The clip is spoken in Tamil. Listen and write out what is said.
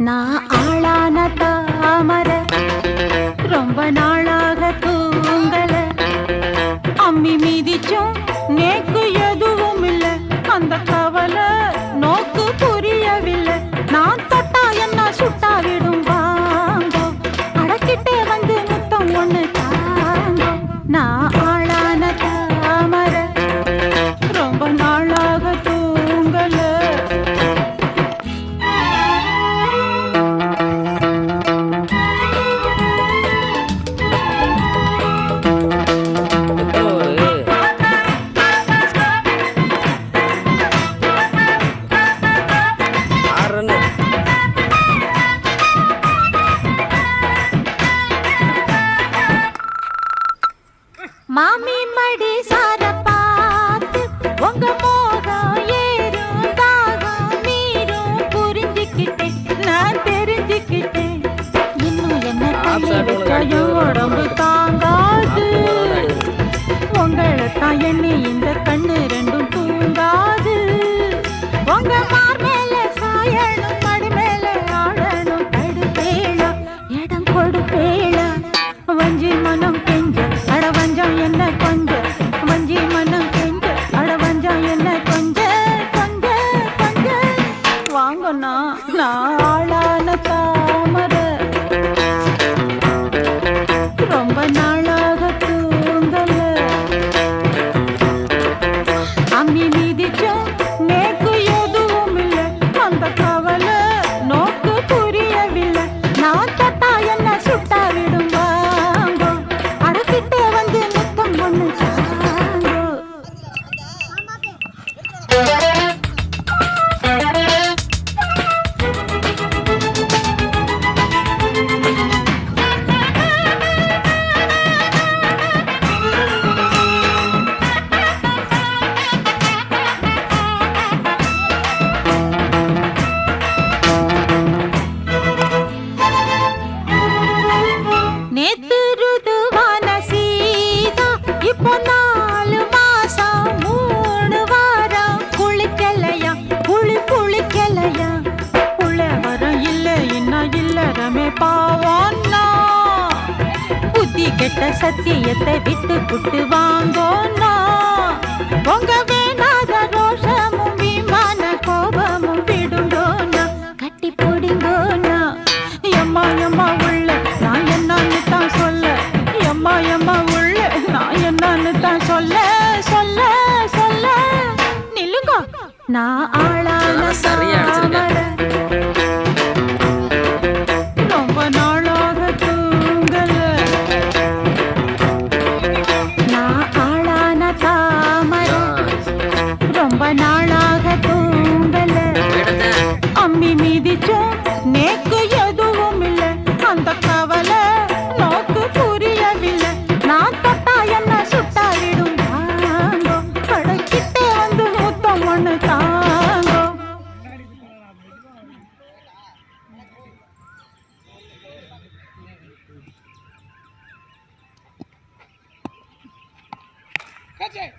நான் ஆளான தாமர ரொம்ப நாளாக தூங்கல அம்மி மீதிச்சும் நேக்கு எதுவும் இல்ல அந்த கவலை நோக்கு புரியவில்லை நான் தொட்டா என்ன சுட்டா விடும் வாங்கோ அடக்கிட்டே வந்து முத்தம் ஒண்ணு தாங்கோ நான் ஆளான தாமர ரொம்ப நாளாக தூங்கல மாமி மடி சார பார்த்து உங்க மோகம் ஏறும் தாகம் மீறும் புரிஞ்சுக்கிட்டேன் நான் தெரிஞ்சுக்கிட்டேன் இன்னும் என்ன கையும் உடம்பு தாங்காது உங்களைத்தான் எண்ணி இந்த கண்ணு ரெண்டும் தூங்காது உங்க மார் மேல சாயணும் மடி மேல ஆடணும் தடுப்பேளா இடம் கொடுப்பேளா வஞ்சி மனம் கெஞ்ச அட வஞ்சம் என்ன கொஞ்ச வஞ்சி மனம் கெஞ்ச அட வஞ்சம் என்ன கொஞ்ச கொஞ்ச கொஞ்ச வாங்கண்ணா நான் ஆளான தாமர ரொம்ப நாளாக தூங்கல அம்மி மீதிச்சும் நேக்கு எதுவும் இல்லை அந்த கவலை நோக்கு புரியவில்லை நான் தொட்டா என்ன சுட்டா விடும் வாங்கோ அடக்கிட்டே வந்து முத்தம் ஒண்ணு தாங்கோ நேத்து ருதுவான சீதா இப்போ 4 மாசம் 3 வாரம் குளிக்கலையா குளிக்கலையா உள்ள வரம் இல்ல என்ன இல்ல ரமே பாவன்னா புத்தி கெட்ட சத்தியத்தை விட்டு புட்டு வாங்கோன்னா உங்க வேணாத ரோஷமும் விமான கோபமும் விடுங்கோன்னா கட்டி போடுங்கோன்னா எம்மா எம்மா உள்ள நான் என்னன்னு தான் சொல்ல எம்மா எம்மா உள்ள நான் என்னன்னு தான் சொல்ல சொல்ல சொல்ல நில்லுங்க நான் ஆளான தாமர ரொம்ப நாளாக தூங்கல நான் ஆளான தாமர ரொம்ப நாளாக தூங்கல அம்மி மீதிச்சும் நேக்கு எதுவும் இல்லை அந்த கவலை நோக்கு புரியவில்லை நான் தொட்டா என்ன சுட்டா விடும் தாங்கோ கடைக்கிட்டே வந்து முத்தம் ஒண்ணு தாங்கோ Catch it!